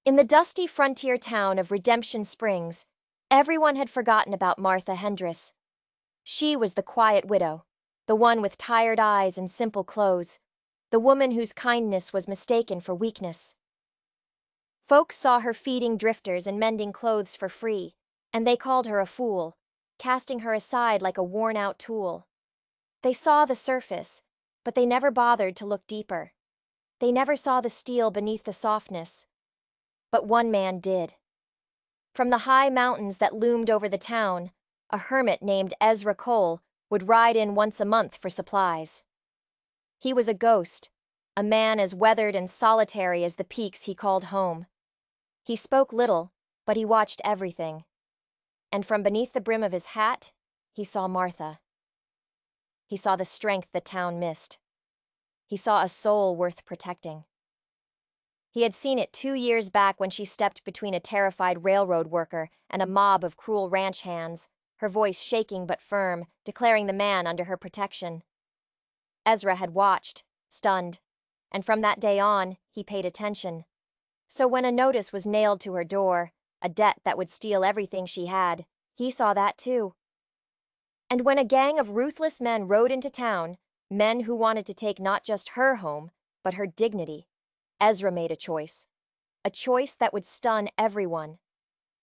In the dusty frontier town of Redemption Springs, everyone had forgotten about Martha Hendris. She was the quiet widow, the one with tired eyes and simple clothes, the woman whose kindness was mistaken for weakness. Folks saw her feeding drifters and mending clothes for free, and they called her a fool, casting her aside like a worn-out tool. They saw the surface, but they never bothered to look deeper. They never saw the steel beneath the softness. But one man did. From the high mountains that loomed over the town, a hermit named Ezra Cole would ride in once a month for supplies. He was a ghost, a man as weathered and solitary as the peaks he called home. He spoke little, but he watched everything. And from beneath the brim of his hat, he saw Martha. He saw the strength the town missed. He saw a soul worth protecting. He had seen it 2 years back when she stepped between a terrified railroad worker and a mob of cruel ranch hands, her voice shaking but firm, declaring the man under her protection. Ezra had watched, stunned, and from that day on, he paid attention. So when a notice was nailed to her door, a debt that would steal everything she had, he saw that too. And when a gang of ruthless men rode into town, men who wanted to take not just her home, but her dignity, Ezra made a choice that would stun everyone.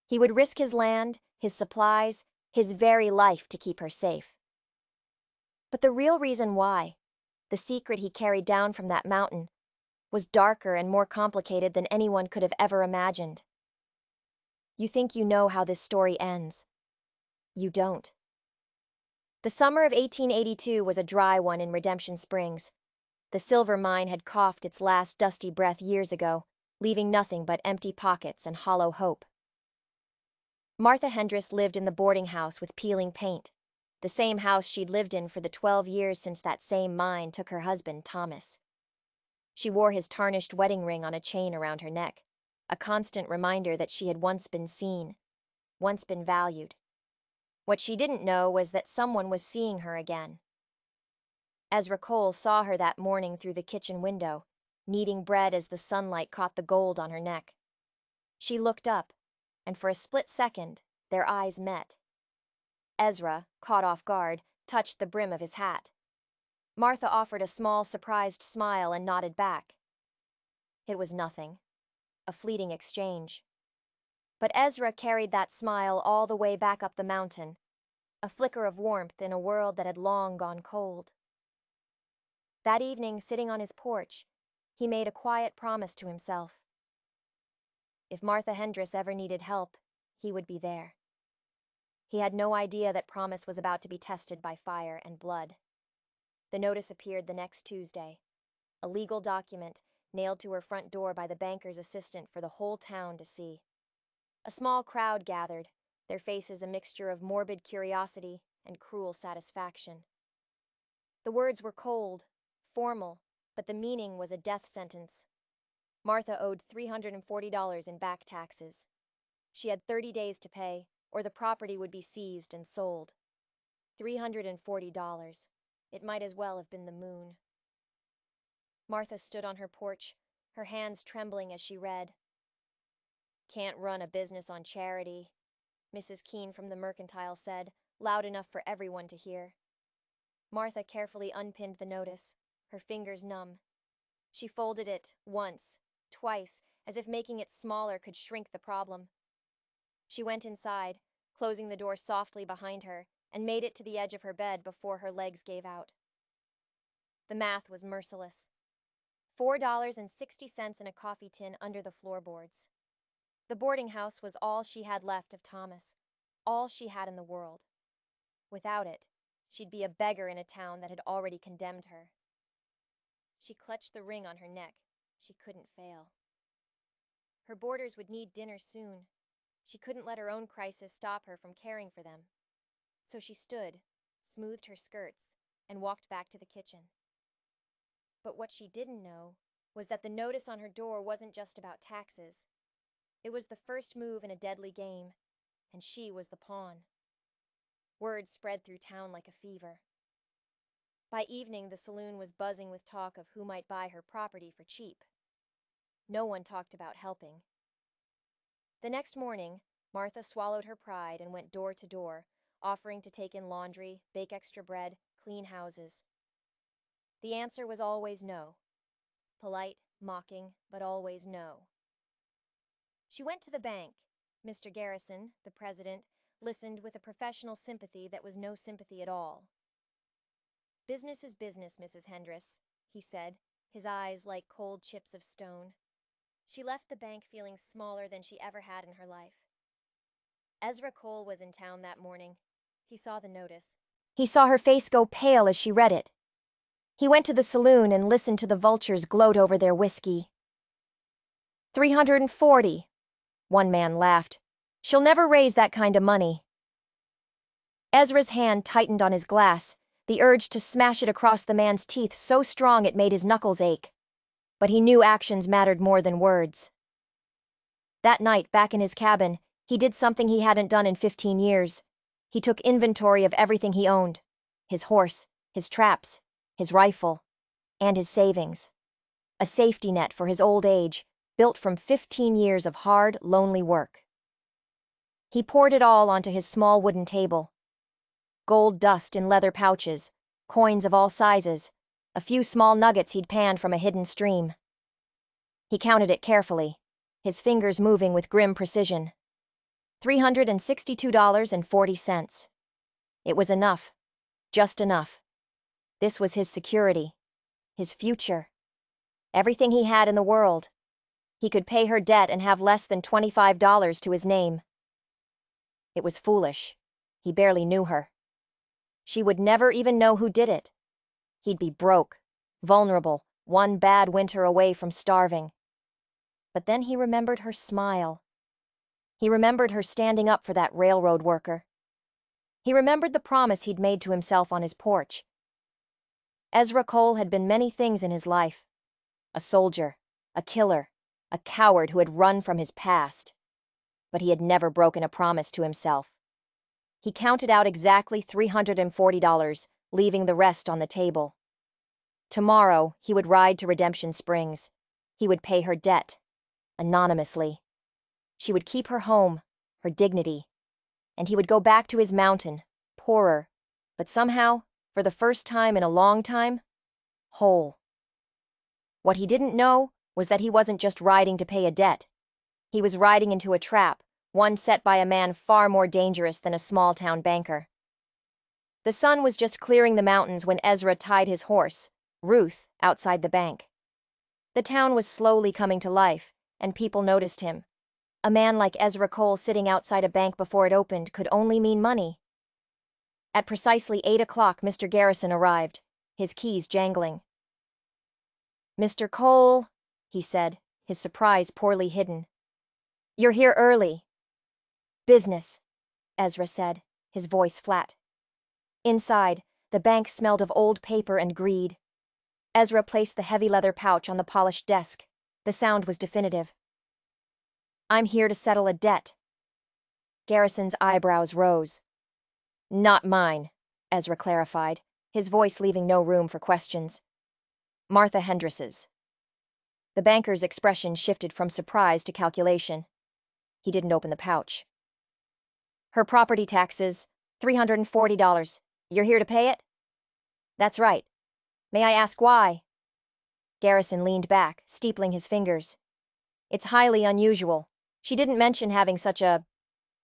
He would risk his land, his supplies, his very life to keep her safe. But the real reason why, the secret he carried down from that mountain, was darker and more complicated than anyone could have ever imagined. You think you know how this story ends. You don't. The summer of 1882 was a dry one in Redemption Springs. The silver mine had coughed its last dusty breath years ago, leaving nothing but empty pockets and hollow hope. Martha Hendris lived in the boarding house with peeling paint, the same house she'd lived in for the 12 years since that same mine took her husband, Thomas. She wore his tarnished wedding ring on a chain around her neck, a constant reminder that she had once been seen, once been valued. What she didn't know was that someone was seeing her again. Ezra Cole saw her that morning through the kitchen window, kneading bread as the sunlight caught the gold on her neck. She looked up, and for a split second, their eyes met. Ezra, caught off guard, touched the brim of his hat. Martha offered a small, surprised smile and nodded back. It was nothing, a fleeting exchange. But Ezra carried that smile all the way back up the mountain, a flicker of warmth in a world that had long gone cold. That evening, sitting on his porch, he made a quiet promise to himself. If Martha Hendris ever needed help, he would be there. He had no idea that promise was about to be tested by fire and blood. The notice appeared the next Tuesday, a legal document nailed to her front door by the banker's assistant for the whole town to see. A small crowd gathered, their faces a mixture of morbid curiosity and cruel satisfaction. The words were cold, formal, but the meaning was a death sentence. Martha owed $340 in back taxes. She had 30 days to pay, or the property would be seized and sold. $340. It might as well have been the moon. Martha stood on her porch, her hands trembling as she read. "Can't run a business on charity," Mrs. Keene from the Mercantile said, loud enough for everyone to hear. Martha carefully unpinned the notice, her fingers numb. She folded it once, twice, as if making it smaller could shrink the problem. She went inside, closing the door softly behind her, and made it to the edge of her bed before her legs gave out. The math was merciless. $4.60 in a coffee tin under the floorboards. The boarding house was all she had left of Thomas, all she had in the world. Without it, she'd be a beggar in a town that had already condemned her. She clutched the ring on her neck. She couldn't fail. Her boarders would need dinner soon. She couldn't let her own crisis stop her from caring for them. So she stood, smoothed her skirts, and walked back to the kitchen. But what she didn't know was that the notice on her door wasn't just about taxes. It was the first move in a deadly game, and she was the pawn. Word spread through town like a fever. By evening, the saloon was buzzing with talk of who might buy her property for cheap. No one talked about helping. The next morning, Martha swallowed her pride and went door to door, offering to take in laundry, bake extra bread, clean houses. The answer was always no. Polite, mocking, but always no. She went to the bank. Mr. Garrison, the president, listened with a professional sympathy that was no sympathy at all. "Business is business, Mrs. Hendris," he said, his eyes like cold chips of stone. She left the bank feeling smaller than she ever had in her life. Ezra Cole was in town that morning. He saw the notice. He saw her face go pale as she read it. He went to the saloon and listened to the vultures gloat over their whiskey. $340. One man laughed. "She'll never raise that kind of money." Ezra's hand tightened on his glass, the urge to smash it across the man's teeth so strong it made his knuckles ache. But he knew actions mattered more than words. That night, back in his cabin, he did something he hadn't done in 15 years. He took inventory of everything he owned: his horse, his traps, his rifle, and his savings. A safety net for his old age, built from 15 years of hard, lonely work. He poured it all onto his small wooden table. Gold dust in leather pouches, coins of all sizes, a few small nuggets he'd panned from a hidden stream. He counted it carefully, his fingers moving with grim precision. $362.40. It was enough, just enough. This was his security, his future, everything he had in the world. He could pay her debt and have less than $25 to his name. It was foolish. He barely knew her. She would never even know who did it. He'd be broke, vulnerable, one bad winter away from starving. But then he remembered her smile. He remembered her standing up for that railroad worker. He remembered the promise he'd made to himself on his porch. Ezra Cole had been many things in his life: a soldier, a killer, a coward who had run from his past. But he had never broken a promise to himself. He counted out exactly $340, leaving the rest on the table. Tomorrow, he would ride to Redemption Springs. He would pay her debt, anonymously. She would keep her home, her dignity. And he would go back to his mountain, poorer, but somehow, for the first time in a long time, whole. What he didn't know was that he wasn't just riding to pay a debt. He was riding into a trap, one set by a man far more dangerous than a small-town banker. The sun was just clearing the mountains when Ezra tied his horse, Ruth, outside the bank. The town was slowly coming to life, and people noticed him. A man like Ezra Cole sitting outside a bank before it opened could only mean money. At precisely 8 o'clock, Mr. Garrison arrived, his keys jangling. "Mr. Cole," he said, his surprise poorly hidden. "You're here early." "Business," Ezra said, his voice flat. Inside, the bank smelled of old paper and greed. Ezra placed the heavy leather pouch on the polished desk. The sound was definitive. "I'm here to settle a debt." Garrison's eyebrows rose. "Not mine," Ezra clarified, his voice leaving no room for questions. "Martha Hendris's." The banker's expression shifted from surprise to calculation. He didn't open the pouch. "Her property taxes, $340. You're here to pay it?" "That's right. May I ask why?" Garrison leaned back, steepling his fingers. "It's highly unusual. She didn't mention having such a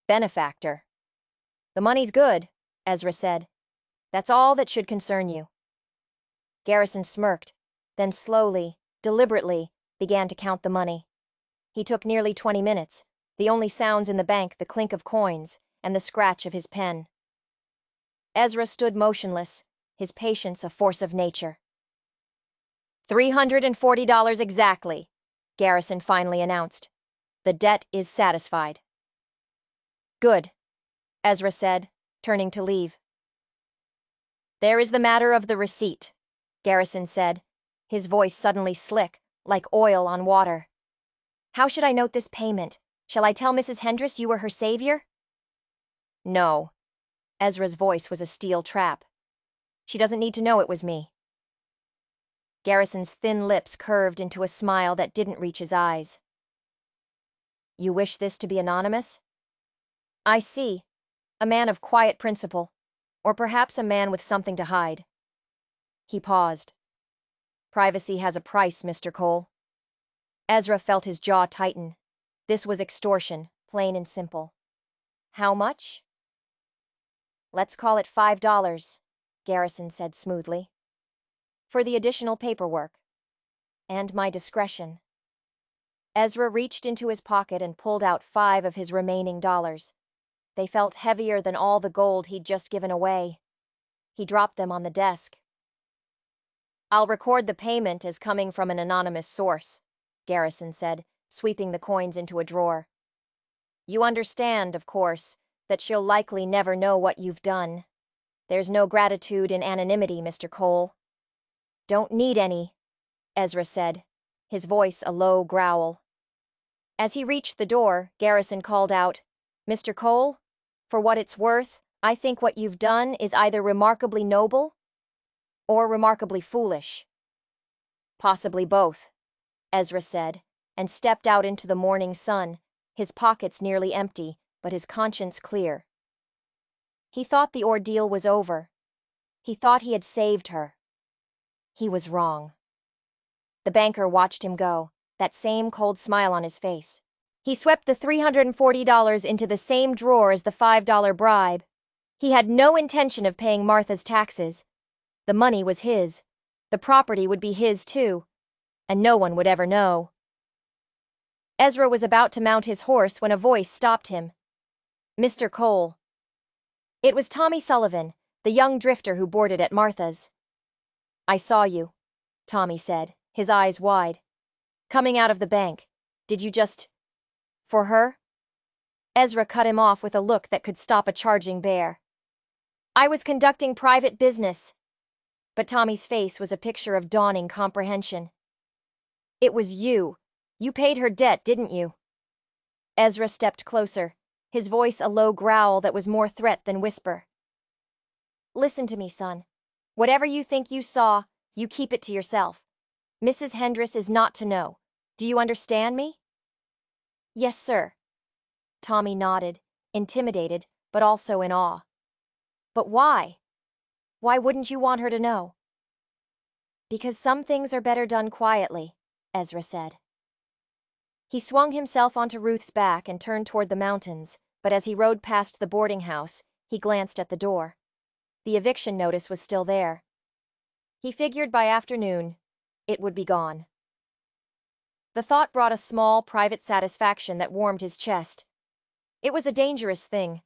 benefactor." "The money's good," Ezra said. "That's all that should concern you." Garrison smirked, then slowly, deliberately, began to count the money. He took nearly 20 minutes, the only sounds in the bank the clink of coins and the scratch of his pen. Ezra stood motionless, his patience a force of nature. $340 exactly, Garrison finally announced. "The debt is satisfied." "Good," Ezra said, turning to leave. "There is the matter of the receipt," Garrison said, his voice suddenly slick, like oil on water. "How should I note this payment? Shall I tell Mrs. Hendris you were her savior?" "No." Ezra's voice was a steel trap. "She doesn't need to know it was me." Garrison's thin lips curved into a smile that didn't reach his eyes. You wish this to be anonymous? I see. A man of quiet principle. Or perhaps a man with something to hide. He paused. Privacy has a price, Mr. Cole. Ezra felt his jaw tighten. This was extortion, plain and simple. How much? Let's call it $5, Garrison said smoothly. For the additional paperwork. And my discretion. Ezra reached into his pocket and pulled out 5 of his remaining dollars. They felt heavier than all the gold he'd just given away. He dropped them on the desk. I'll record the payment as coming from an anonymous source, Garrison said, sweeping the coins into a drawer. You understand, of course, that she'll likely never know what you've done. There's no gratitude in anonymity, Mr. Cole. Don't need any, Ezra said, his voice a low growl. As he reached the door, Garrison called out, Mr. Cole, for what it's worth, I think what you've done is either remarkably noble or remarkably foolish. Possibly both, Ezra said, and stepped out into the morning sun, his pockets nearly empty, but his conscience clear. He thought the ordeal was over. He thought he had saved her. He was wrong. The banker watched him go, that same cold smile on his face. He swept the $340 into the same drawer as the $5 bribe. He had no intention of paying Martha's taxes. The money was his. The property would be his too, and no one would ever know. Ezra was about to mount his horse when a voice stopped him. Mr. Cole. It was Tommy Sullivan, the young drifter who boarded at Martha's. I saw you, Tommy said, his eyes wide. Coming out of the bank. Did you just... for her? Ezra cut him off with a look that could stop a charging bear. I was conducting private business. But Tommy's face was a picture of dawning comprehension. It was you. You paid her debt, didn't you? Ezra stepped closer, his voice a low growl that was more threat than whisper. Listen to me, son. Whatever you think you saw, you keep it to yourself. Mrs. Hendris is not to know. Do you understand me? Yes, sir. Tommy nodded, intimidated, but also in awe. But why? Why wouldn't you want her to know? Because some things are better done quietly, Ezra said. He swung himself onto Ruth's back and turned toward the mountains, but as he rode past the boarding house, he glanced at the door. The eviction notice was still there. He figured by afternoon, it would be gone. The thought brought a small, private satisfaction that warmed his chest. It was a dangerous thing,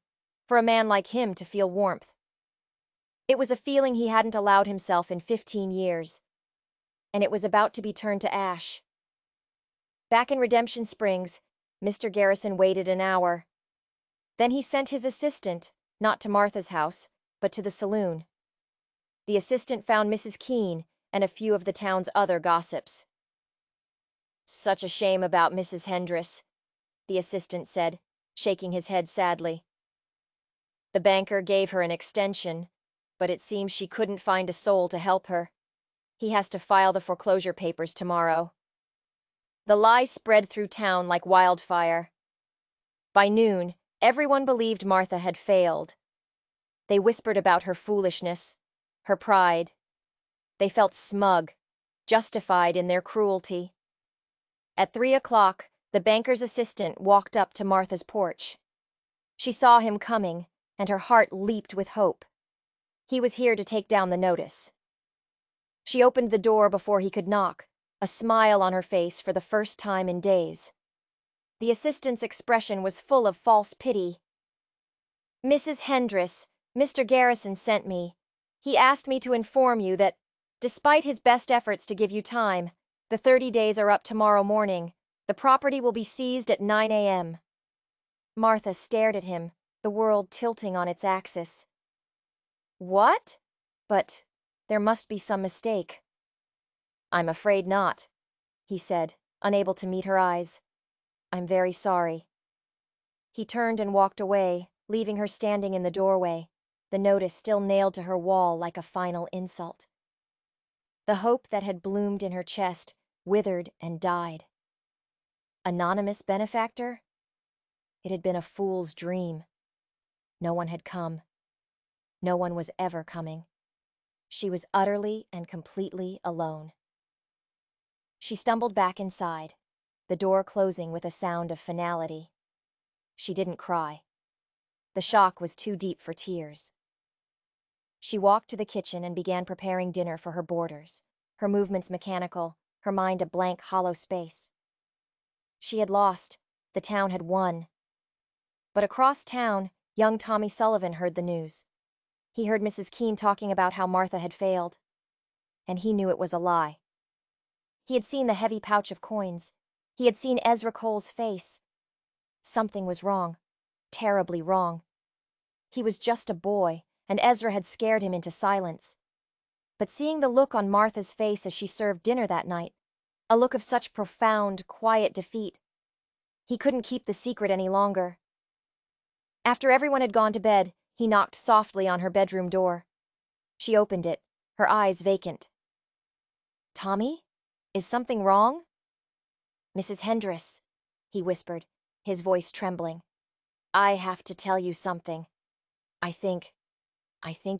for a man like him to feel warmth. It was a feeling he hadn't allowed himself in 15 years. And it was about to be turned to ash. Back in Redemption Springs, Mr. Garrison waited an hour. Then he sent his assistant, not to Martha's house, but to the saloon. The assistant found Mrs. Keene and a few of the town's other gossips. Such a shame about Mrs. Hendris, the assistant said, shaking his head sadly. The banker gave her an extension, but it seems she couldn't find a soul to help her. He has to file the foreclosure papers tomorrow. The lie spread through town like wildfire. By noon, everyone believed Martha had failed. They whispered about her foolishness, her pride. They felt smug, justified in their cruelty. At 3 o'clock, the banker's assistant walked up to Martha's porch. She saw him coming, and her heart leaped with hope. He was here to take down the notice. She opened the door before he could knock, a smile on her face for the first time in days. The assistant's expression was full of false pity. Mrs. Hendris, Mr. Garrison sent me. He asked me to inform you that, despite his best efforts to give you time, the 30 days are up tomorrow morning. The property will be seized at 9 a.m. Martha stared at him, the world tilting on its axis. What? But there must be some mistake. I'm afraid not, he said, unable to meet her eyes. I'm very sorry. He turned and walked away, leaving her standing in the doorway, the notice still nailed to her wall like a final insult. The hope that had bloomed in her chest withered and died. Anonymous benefactor? It had been a fool's dream. No one had come. No one was ever coming. She was utterly and completely alone. She stumbled back inside, the door closing with a sound of finality. She didn't cry. The shock was too deep for tears. She walked to the kitchen and began preparing dinner for her boarders, her movements mechanical, her mind a blank, hollow space. She had lost. The town had won. But across town, young Tommy Sullivan heard the news. He heard Mrs. Keene talking about how Martha had failed. And he knew it was a lie. He had seen the heavy pouch of coins. He had seen Ezra Cole's face. Something was wrong. Terribly wrong. He was just a boy, and Ezra had scared him into silence. But seeing the look on Martha's face as she served dinner that night, a look of such profound, quiet defeat, he couldn't keep the secret any longer. After everyone had gone to bed, he knocked softly on her bedroom door. She opened it, her eyes vacant. "Tommy? Is something wrong?" "Mrs. Hendris," he whispered, his voice trembling. "I have to tell you something. I think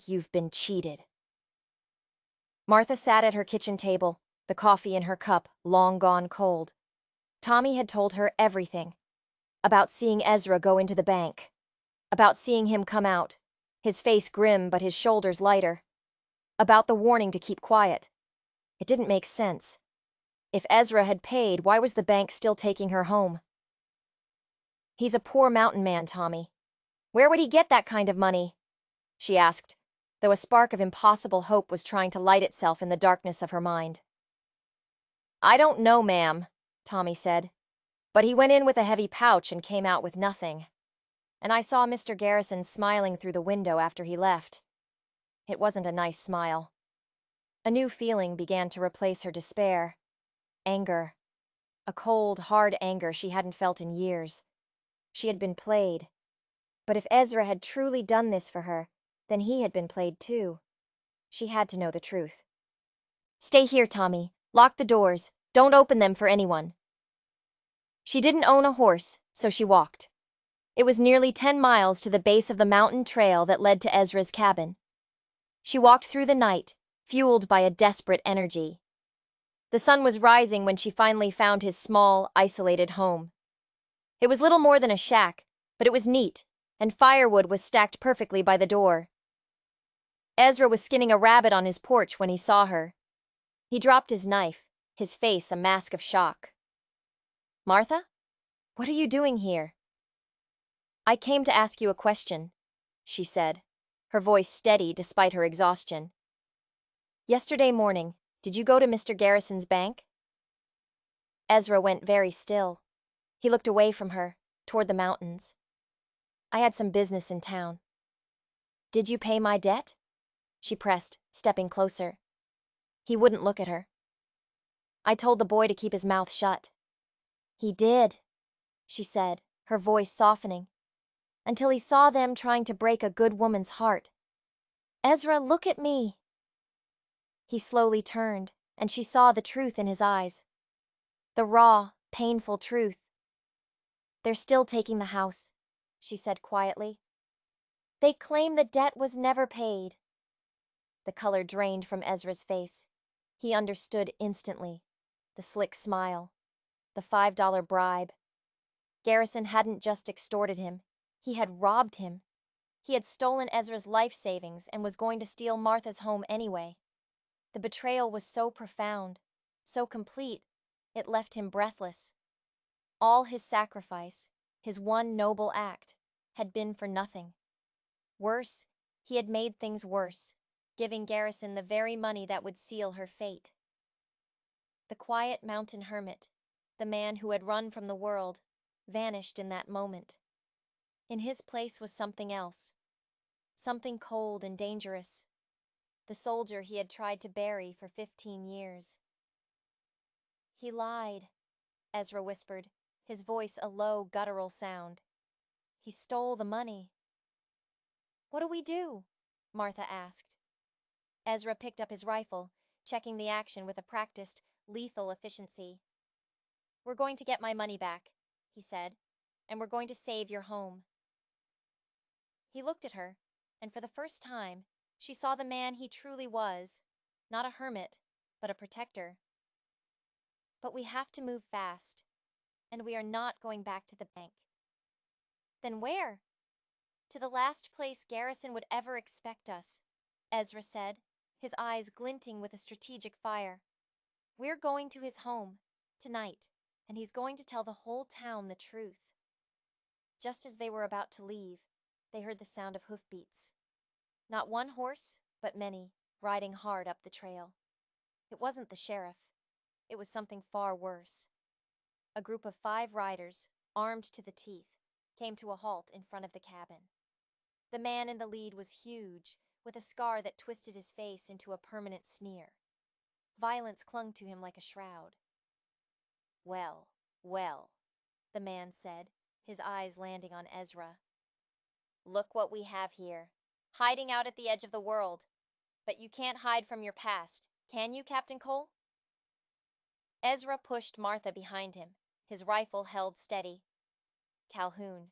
you've been cheated." Martha sat at her kitchen table, the coffee in her cup long gone cold. Tommy had told her everything. About seeing Ezra go into the bank. About seeing him come out, his face grim but his shoulders lighter. About the warning to keep quiet. It didn't make sense. If Ezra had paid, why was the bank still taking her home? "He's a poor mountain man, Tommy. Where would he get that kind of money?" she asked, though a spark of impossible hope was trying to light itself in the darkness of her mind. "I don't know, ma'am," Tommy said, "but he went in with a heavy pouch and came out with nothing. And I saw Mr. Garrison smiling through the window after he left. It wasn't a nice smile." A new feeling began to replace her despair. Anger. A cold, hard anger she hadn't felt in years. She had been played. But if Ezra had truly done this for her, then he had been played too. She had to know the truth. "Stay here, Tommy. Lock the doors. Don't open them for anyone." She didn't own a horse, so she walked. It was nearly 10 miles to the base of the mountain trail that led to Ezra's cabin. She walked through the night, fueled by a desperate energy. The sun was rising when she finally found his small, isolated home. It was little more than a shack, but it was neat, and firewood was stacked perfectly by the door. Ezra was skinning a rabbit on his porch when he saw her. He dropped his knife, his face a mask of shock. "Martha? What are you doing here?" "I came to ask you a question," she said, her voice steady despite her exhaustion. "Yesterday morning, did you go to Mr. Garrison's bank?" Ezra went very still. He looked away from her, toward the mountains. "I had some business in town." "Did you pay my debt?" she pressed, stepping closer. He wouldn't look at her. "I told the boy to keep his mouth shut." "He did," she said, her voice softening, "until he saw them trying to break a good woman's heart. Ezra, look at me." He slowly turned, and she saw the truth in his eyes. The raw, painful truth. "They're still taking the house," she said quietly. "They claim the debt was never paid." The color drained from Ezra's face. He understood instantly. The slick smile. The $5 bribe. Garrison hadn't just extorted him. He had robbed him. He had stolen Ezra's life savings and was going to steal Martha's home anyway. The betrayal was so profound, so complete, it left him breathless. All his sacrifice, his one noble act, had been for nothing. Worse, he had made things worse, giving Garrison the very money that would seal her fate. The quiet mountain hermit, the man who had run from the world, vanished in that moment. In his place was something else. Something cold and dangerous. The soldier he had tried to bury for 15 years. "He lied," Ezra whispered, his voice a low, guttural sound. "He stole the money." "What do we do?" Martha asked. Ezra picked up his rifle, checking the action with a practiced, lethal efficiency. "We're going to get my money back," he said, and we're going to save your home." He looked at her, and for the first time, she saw the man he truly was, not a hermit, but a protector. "But we have to move fast, and we are not going back to the bank." "Then where?" "To the last place Garrison would ever expect us," Ezra said, his eyes glinting with a strategic fire. "We're going to his home, tonight, and he's going to tell the whole town the truth." Just as they were about to leave, they heard the sound of hoofbeats. Not one horse, but many, riding hard up the trail. It wasn't the sheriff. It was something far worse. A group of 5 riders, armed to the teeth, came to a halt in front of the cabin. The man in the lead was huge, with a scar that twisted his face into a permanent sneer. Violence clung to him like a shroud. "Well, well," the man said, his eyes landing on Ezra. "Look what we have here, hiding out at the edge of the world. But you can't hide from your past, can you, Captain Cole?" Ezra pushed Martha behind him, his rifle held steady. "Calhoun,"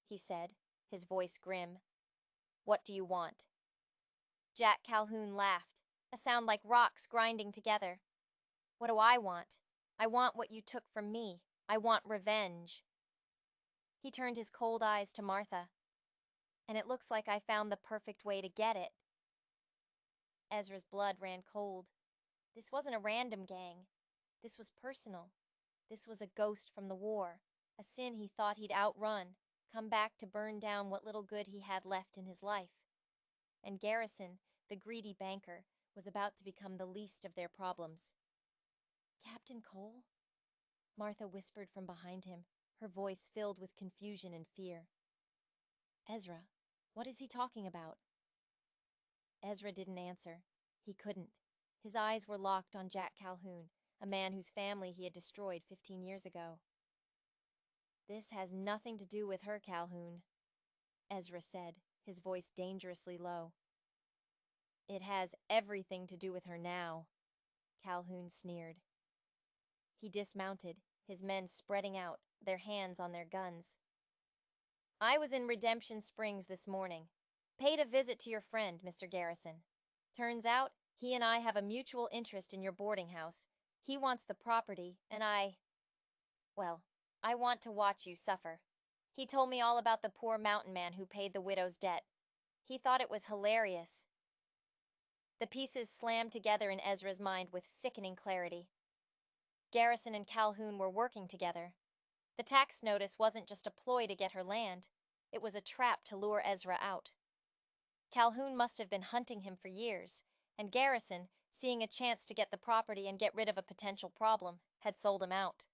he said, his voice grim. "What do you want?" Jack Calhoun laughed, a sound like rocks grinding together. "What do I want? I want what you took from me. I want revenge." He turned his cold eyes to Martha. "And it looks like I found the perfect way to get it." Ezra's blood ran cold. This wasn't a random gang. This was personal. This was a ghost from the war, a sin he thought he'd outrun, come back to burn down what little good he had left in his life. And Garrison, the greedy banker, was about to become the least of their problems. "Captain Cole?" Martha whispered from behind him, her voice filled with confusion and fear. "Ezra, what is he talking about?" Ezra didn't answer. He couldn't. His eyes were locked on Jack Calhoun, a man whose family he had destroyed 15 years ago. "This has nothing to do with her, Calhoun," Ezra said, his voice dangerously low. "It has everything to do with her now," Calhoun sneered. He dismounted, his men spreading out, their hands on their guns. "I was in Redemption Springs this morning. Paid a visit to your friend, Mr. Garrison. Turns out, he and I have a mutual interest in your boarding house. He wants the property, and well, I want to watch you suffer. He told me all about the poor mountain man who paid the widow's debt. He thought it was hilarious." The pieces slammed together in Ezra's mind with sickening clarity. Garrison and Calhoun were working together. The tax notice wasn't just a ploy to get her land. It was a trap to lure Ezra out. Calhoun must have been hunting him for years, and Garrison, seeing a chance to get the property and get rid of a potential problem, had sold him out.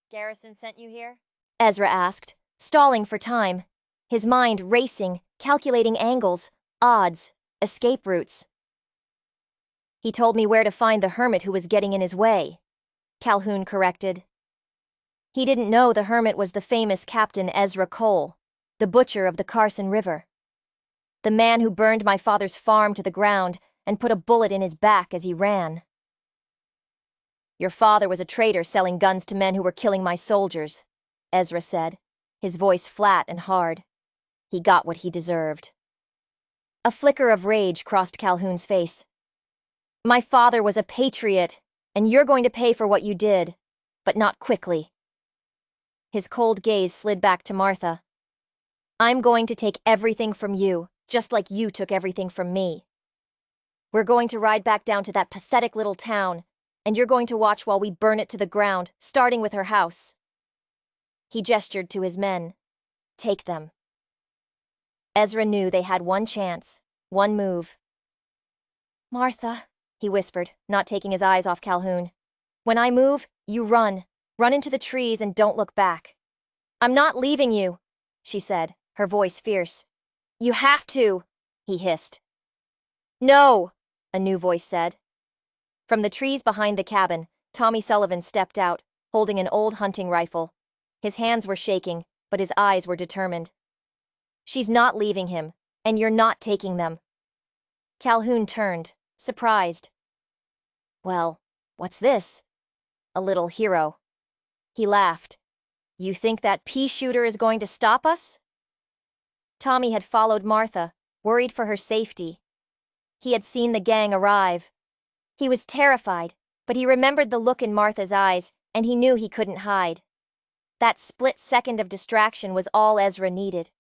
"Garrison sent you here?" Ezra asked, stalling for time, his mind racing, calculating angles, odds, escape routes. "He told me where to find the hermit who was getting in his way," Calhoun corrected. He didn't know the hermit was the famous Captain Ezra Cole, the butcher of the Carson River. "The man who burned my father's farm to the ground and put a bullet in his back as he ran." "Your father was a traitor selling guns to men who were killing my soldiers," Ezra said, his voice flat and hard. "He got what he deserved." A flicker of rage crossed Calhoun's face. "My father was a patriot, and you're going to pay for what you did, but not quickly." His cold gaze slid back to Martha. "I'm going to take everything from you, just like you took everything from me. We're going to ride back down to that pathetic little town, and you're going to watch while we burn it to the ground, starting with her house." He gestured to his men. "Take them." Ezra knew they had one chance, one move. "Martha," he whispered, not taking his eyes off Calhoun. "When I move, you run. Run into the trees and don't look back." "I'm not leaving you," she said, her voice fierce. "You have to," he hissed. "No," a new voice said. From the trees behind the cabin, Tommy Sullivan stepped out, holding an old hunting rifle. His hands were shaking, but his eyes were determined. "She's not leaving him, and you're not taking them." Calhoun turned, surprised. "Well, what's this? A little hero." He laughed. You think that pea shooter is going to stop us? Tommy had followed Martha, worried for her safety. He had seen the gang arrive. He was terrified, but he remembered the look in Martha's eyes, and he knew he couldn't hide. That split second of distraction was all Ezra needed.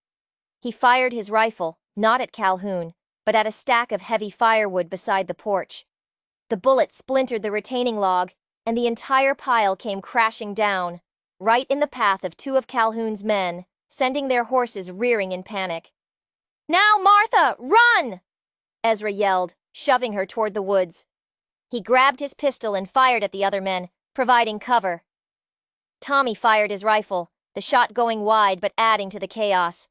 He fired his rifle, not at Calhoun, but at a stack of heavy firewood beside the porch. The bullet splintered the retaining log, and the entire pile came crashing down, right in the path of two of Calhoun's men, sending their horses rearing in panic. "Now, Martha, run!" Ezra yelled, shoving her toward the woods. He grabbed his pistol and fired at the other men, providing cover. Tommy fired his rifle, the shot going wide but adding to the chaos.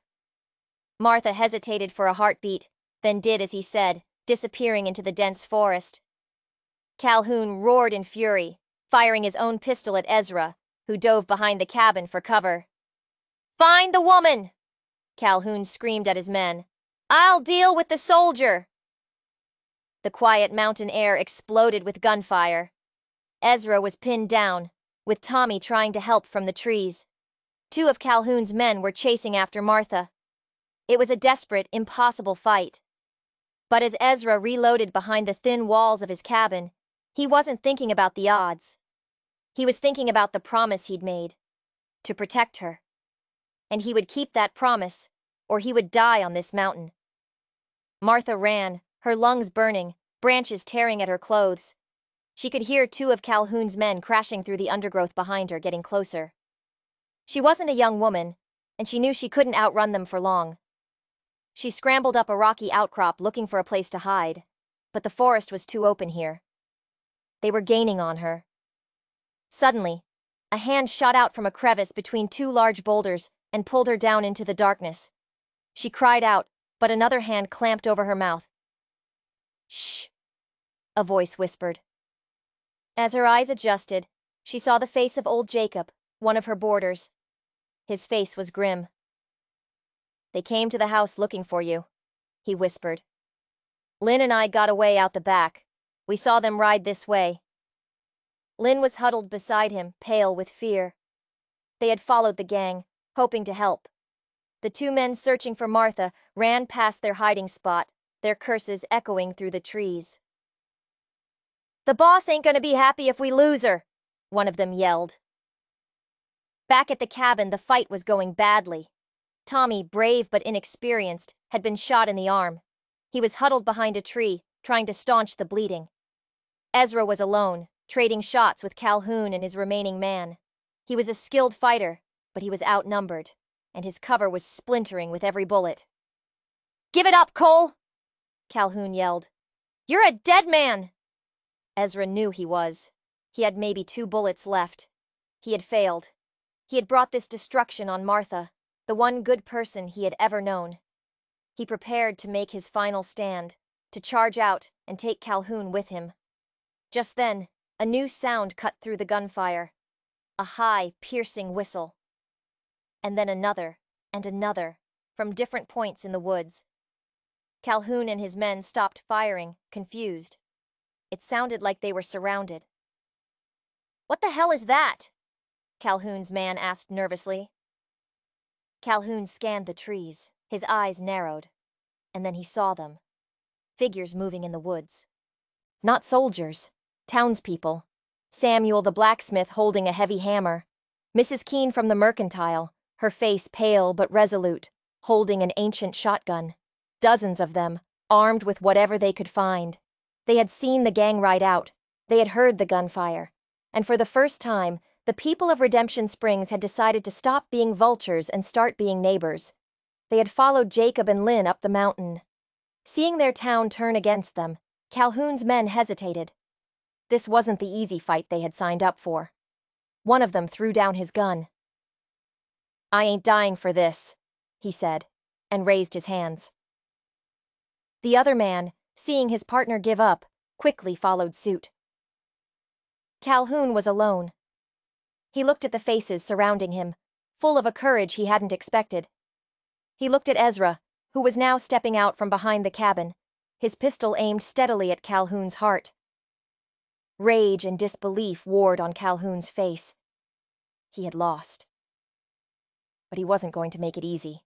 Martha hesitated for a heartbeat, then did as he said, disappearing into the dense forest. Calhoun roared in fury, firing his own pistol at Ezra, who dove behind the cabin for cover. "Find the woman!" Calhoun screamed at his men. "I'll deal with the soldier!" The quiet mountain air exploded with gunfire. Ezra was pinned down, with Tommy trying to help from the trees. Two of Calhoun's men were chasing after Martha. It was a desperate, impossible fight. But as Ezra reloaded behind the thin walls of his cabin, he wasn't thinking about the odds. He was thinking about the promise he'd made, to protect her. And he would keep that promise, or he would die on this mountain. Martha ran, her lungs burning, branches tearing at her clothes. She could hear two of Calhoun's men crashing through the undergrowth behind her, getting closer. She wasn't a young woman, and she knew she couldn't outrun them for long. She scrambled up a rocky outcrop looking for a place to hide, but the forest was too open here. They were gaining on her. Suddenly, a hand shot out from a crevice between two large boulders and pulled her down into the darkness. She cried out, but another hand clamped over her mouth. "Shh," a voice whispered. As her eyes adjusted, she saw the face of old Jacob, one of her boarders. His face was grim. "They came to the house looking for you," he whispered. "Lynn and I got away out the back. We saw them ride this way." Lynn was huddled beside him, pale with fear. They had followed the gang, hoping to help. The two men searching for Martha ran past their hiding spot, their curses echoing through the trees. "The boss ain't gonna be happy if we lose her," one of them yelled. Back at the cabin, the fight was going badly. Tommy, brave but inexperienced, had been shot in the arm. He was huddled behind a tree, trying to staunch the bleeding. Ezra was alone, trading shots with Calhoun and his remaining man. He was a skilled fighter, but he was outnumbered, and his cover was splintering with every bullet. "Give it up, Cole!" Calhoun yelled. "You're a dead man!" Ezra knew he was. He had maybe 2 bullets left. He had failed. He had brought this destruction on Martha, the one good person he had ever known. He prepared to make his final stand, to charge out and take Calhoun with him. Just then, a new sound cut through the gunfire. A high, piercing whistle. And then another, and another, from different points in the woods. Calhoun and his men stopped firing, confused. It sounded like they were surrounded. "What the hell is that?" Calhoun's man asked nervously. Calhoun scanned the trees, his eyes narrowed, and then he saw them. Figures moving in the woods. Not soldiers, townspeople. Samuel the blacksmith holding a heavy hammer. Mrs. Keene from the mercantile, her face pale but resolute, holding an ancient shotgun. Dozens of them, armed with whatever they could find. They had seen the gang ride out. They had heard the gunfire. And for the first time, the people of Redemption Springs had decided to stop being vultures and start being neighbors. They had followed Jacob and Lynn up the mountain. Seeing their town turn against them, Calhoun's men hesitated. This wasn't the easy fight they had signed up for. One of them threw down his gun. "I ain't dying for this," he said, and raised his hands. The other man, seeing his partner give up, quickly followed suit. Calhoun was alone. He looked at the faces surrounding him, full of a courage he hadn't expected. He looked at Ezra, who was now stepping out from behind the cabin, his pistol aimed steadily at Calhoun's heart. Rage and disbelief warred on Calhoun's face. He had lost. but he wasn't going to make it easy.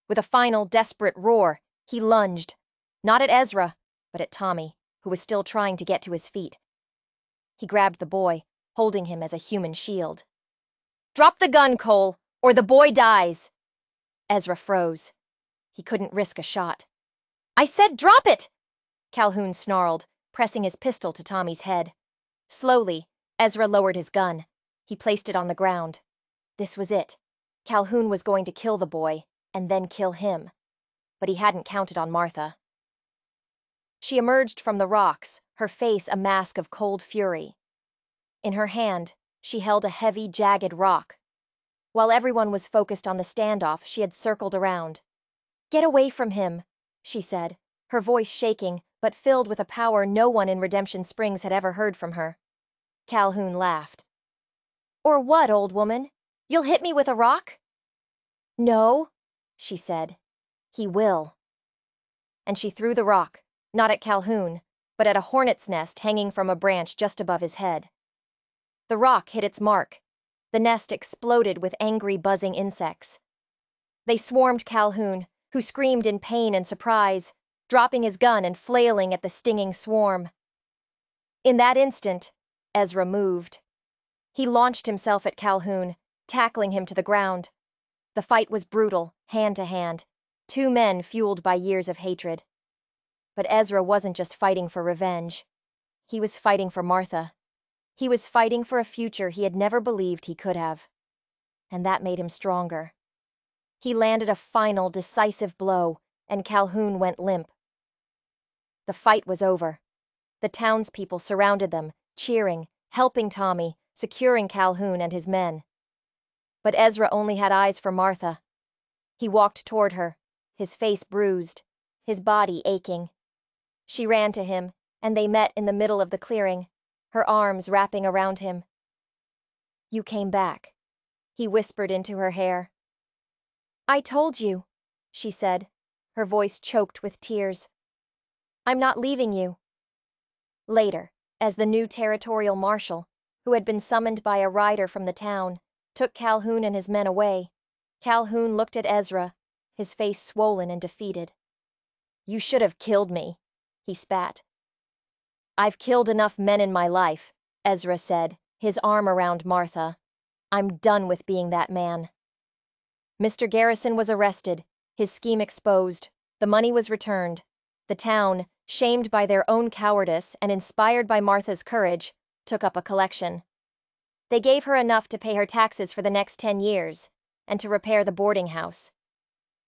With a final, desperate roar, he lunged, not at Ezra, but at Tommy, who was still trying to get to his feet. He grabbed the boy, holding him as a human shield. "Drop the gun, Cole, or the boy dies!" Ezra froze. He couldn't risk a shot. "I said drop it!" Calhoun snarled, pressing his pistol to Tommy's head. Slowly, Ezra lowered his gun. He placed it on the ground. This was it. Calhoun was going to kill the boy, and then kill him. But he hadn't counted on Martha. She emerged from the rocks, her face a mask of cold fury. In her hand, she held a heavy, jagged rock. While everyone was focused on the standoff, she had circled around. "Get away from him," she said, her voice shaking, but filled with a power no one in Redemption Springs had ever heard from her. Calhoun laughed. "Or what, old woman? You'll hit me with a rock?" "No," she said. "He will." And she threw the rock, not at Calhoun, but at a hornet's nest hanging from a branch just above his head. The rock hit its mark. The nest exploded with angry, buzzing insects. They swarmed Calhoun, who screamed in pain and surprise, dropping his gun and flailing at the stinging swarm. In that instant, Ezra moved. He launched himself at Calhoun, tackling him to the ground. The fight was brutal, hand to hand, two men fueled by years of hatred. But Ezra wasn't just fighting for revenge. He was fighting for Martha. He was fighting for a future he had never believed he could have. And that made him stronger. He landed a final, decisive blow, and Calhoun went limp. The fight was over. The townspeople surrounded them, cheering, helping Tommy, securing Calhoun and his men. But Ezra only had eyes for Martha. He walked toward her, his face bruised, his body aching. She ran to him, and they met in the middle of the clearing, her arms wrapping around him. "You came back," he whispered into her hair. "I told you," she said, her voice choked with tears. "I'm not leaving you." Later, as the new territorial marshal, who had been summoned by a rider from the town, took Calhoun and his men away, Calhoun looked at Ezra, his face swollen and defeated. "You should have killed me," he spat. "I've killed enough men in my life," Ezra said, his arm around Martha. "I'm done with being that man." Mr. Garrison was arrested, his scheme exposed, the money was returned. The town, shamed by their own cowardice and inspired by Martha's courage, took up a collection. They gave her enough to pay her taxes for the next 10 years, and to repair the boarding house.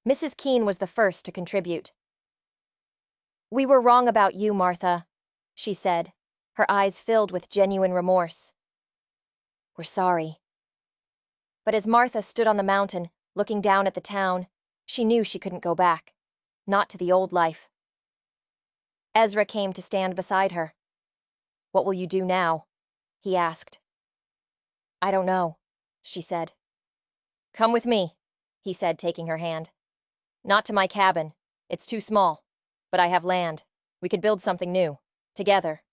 Mrs. Keene was the first to contribute. "We were wrong about you, Martha," she said, her eyes filled with genuine remorse. "We're sorry." But as Martha stood on the mountain, looking down at the town, she knew she couldn't go back. Not to the old life. Ezra came to stand beside her. "What will you do now?" he asked. "I don't know," she said. "Come with me," he said, taking her hand. "Not to my cabin. It's too small. But I have land. We could build something new. Together."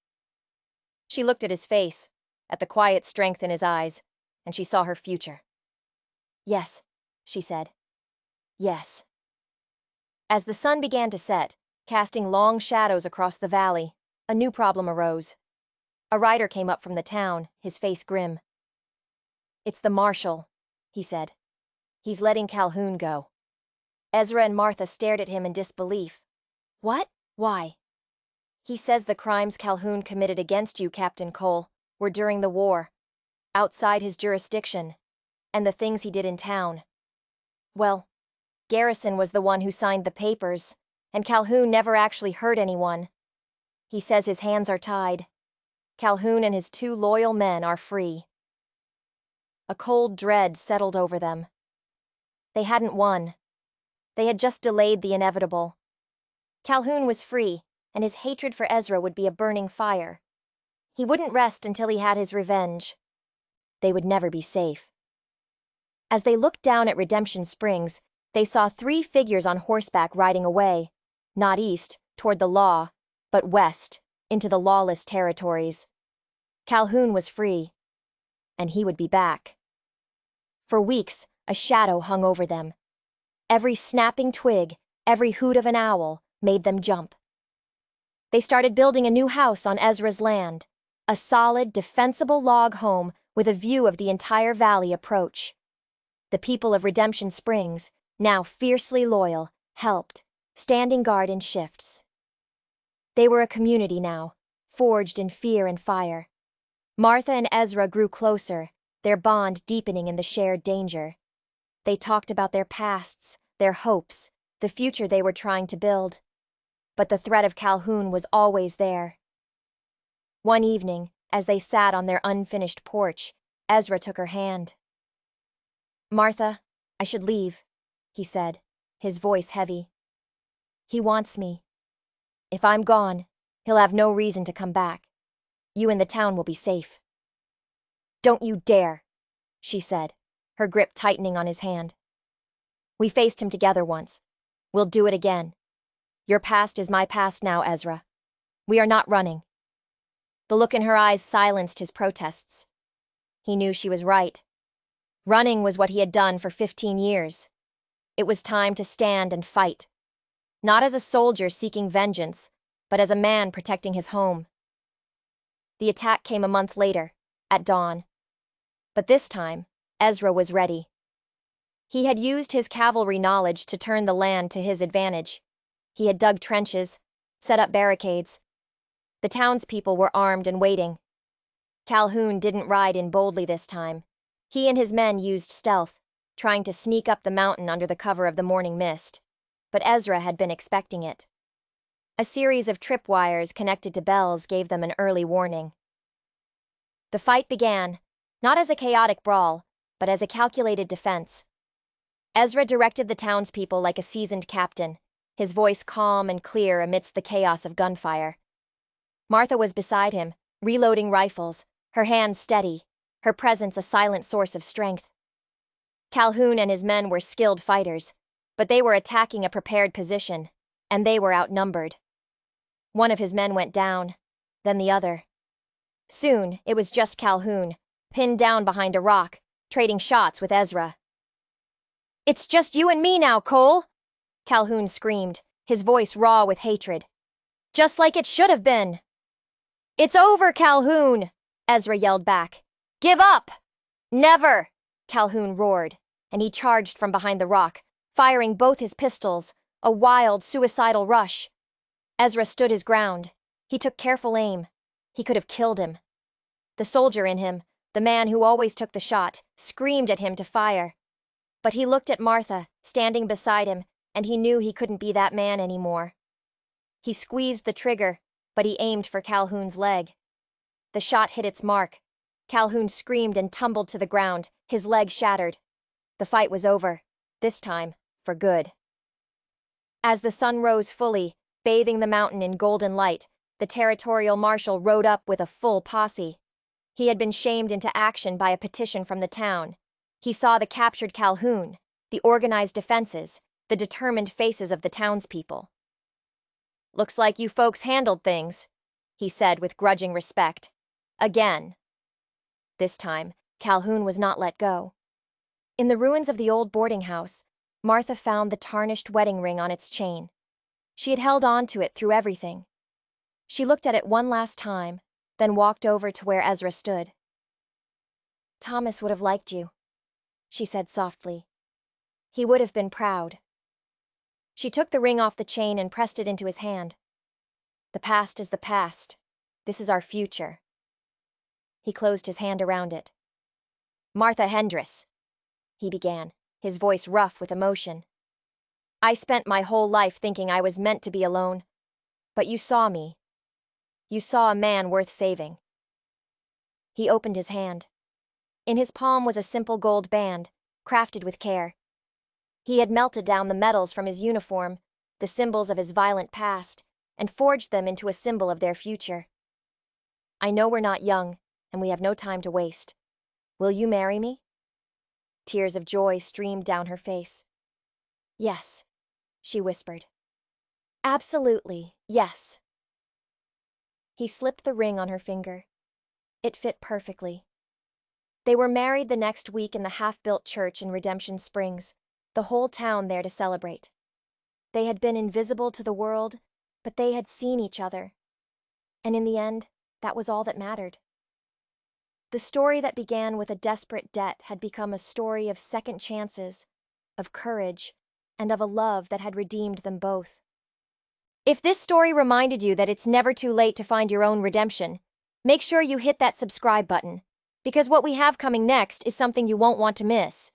She looked at his face, at the quiet strength in his eyes, and she saw her future. "Yes," she said. "Yes." As the sun began to set, casting long shadows across the valley, a new problem arose. A rider came up from the town, his face grim. "It's the marshal," he said. "He's letting Calhoun go." Ezra and Martha stared at him in disbelief. "What? Why?" "He says the crimes Calhoun committed against you, Captain Cole, were during the war, outside his jurisdiction, and the things he did in town. Well, Garrison was the one who signed the papers, and Calhoun never actually hurt anyone. He says his hands are tied. Calhoun and his 2 loyal men are free." A cold dread settled over them. They hadn't won. They had just delayed the inevitable. Calhoun was free, and his hatred for Ezra would be a burning fire. He wouldn't rest until he had his revenge. They would never be safe. As they looked down at Redemption Springs, they saw 3 figures on horseback riding away, not east, toward the law, but west, into the lawless territories. Calhoun was free, and he would be back. For weeks, A shadow hung over them. Every snapping twig, every hoot of an owl, made them jump. They started building a new house on Ezra's land, a solid, defensible log home with a view of the entire valley approach. The people of Redemption Springs, now fiercely loyal, helped, standing guard in shifts. They were a community now, forged in fear and fire. Martha and Ezra grew closer, their bond deepening in the shared danger. They talked about their pasts, their hopes, the future they were trying to build. But the threat of Calhoun was always there. One evening, as they sat on their unfinished porch, Ezra took her hand. "Martha, I should leave," he said, his voice heavy. "He wants me. If I'm gone, he'll have no reason to come back. You and the town will be safe." "Don't you dare," she said, her grip tightening on his hand. "We faced him together once. We'll do it again. Your past is my past now, Ezra. We are not running." The look in her eyes silenced his protests. He knew she was right. Running was what he had done for 15 years. It was time to stand and fight. Not as a soldier seeking vengeance, but as a man protecting his home. The attack came a month later, at dawn. But this time, Ezra was ready. He had used his cavalry knowledge to turn the land to his advantage. He had dug trenches, set up barricades. The townspeople were armed and waiting. Calhoun didn't ride in boldly this time. He and his men used stealth, trying to sneak up the mountain under the cover of the morning mist. But Ezra had been expecting it. A series of tripwires connected to bells gave them an early warning. The fight began, not as a chaotic brawl, but as a calculated defense. Ezra directed the townspeople like a seasoned captain, his voice calm and clear amidst the chaos of gunfire. Martha was beside him, reloading rifles, her hands steady, her presence a silent source of strength. Calhoun and his men were skilled fighters, but they were attacking a prepared position, and they were outnumbered. One of his men went down, then the other. Soon, it was just Calhoun, pinned down behind a rock, trading shots with Ezra. "It's just you and me now, Cole!" Calhoun screamed, his voice raw with hatred. "Just like it should have been!" "It's over, Calhoun!" Ezra yelled back. "Give up!" "Never!" Calhoun roared, and he charged from behind the rock, firing both his pistols, a wild, suicidal rush. Ezra stood his ground. He took careful aim. He could have killed him. The soldier in him, the man who always took the shot, screamed at him to fire. But he looked at Martha, standing beside him, and he knew he couldn't be that man anymore. He squeezed the trigger, but he aimed for Calhoun's leg. The shot hit its mark. Calhoun screamed and tumbled to the ground, his leg shattered. The fight was over, this time, for good. As the sun rose fully, bathing the mountain in golden light, the territorial marshal rode up with a full posse. He had been shamed into action by a petition from the town. He saw the captured Calhoun, the organized defenses, the determined faces of the townspeople. "Looks like you folks handled things," he said with grudging respect. Again. This time, Calhoun was not let go. In the ruins of the old boarding house, Martha found the tarnished wedding ring on its chain. She had held on to it through everything. She looked at it one last time, then walked over to where Ezra stood. "Thomas would have liked you," she said softly. "He would have been proud." She took the ring off the chain and pressed it into his hand. "The past is the past. This is our future." He closed his hand around it. "Martha Hendress," he began, his voice rough with emotion. "I spent my whole life thinking I was meant to be alone. But you saw me. You saw a man worth saving." He opened his hand. In his palm was a simple gold band, crafted with care. He had melted down the metals from his uniform, the symbols of his violent past, and forged them into a symbol of their future. "I know we're not young, and we have no time to waste. Will you marry me?" Tears of joy streamed down her face. "Yes," she whispered. "Absolutely, yes." He slipped the ring on her finger. It fit perfectly. They were married the next week in the half-built church in Redemption Springs, the whole town there to celebrate. They had been invisible to the world, but they had seen each other. And in the end, that was all that mattered. The story that began with a desperate debt had become a story of second chances, of courage, and of a love that had redeemed them both. If this story reminded you that it's never too late to find your own redemption, make sure you hit that subscribe button, because what we have coming next is something you won't want to miss.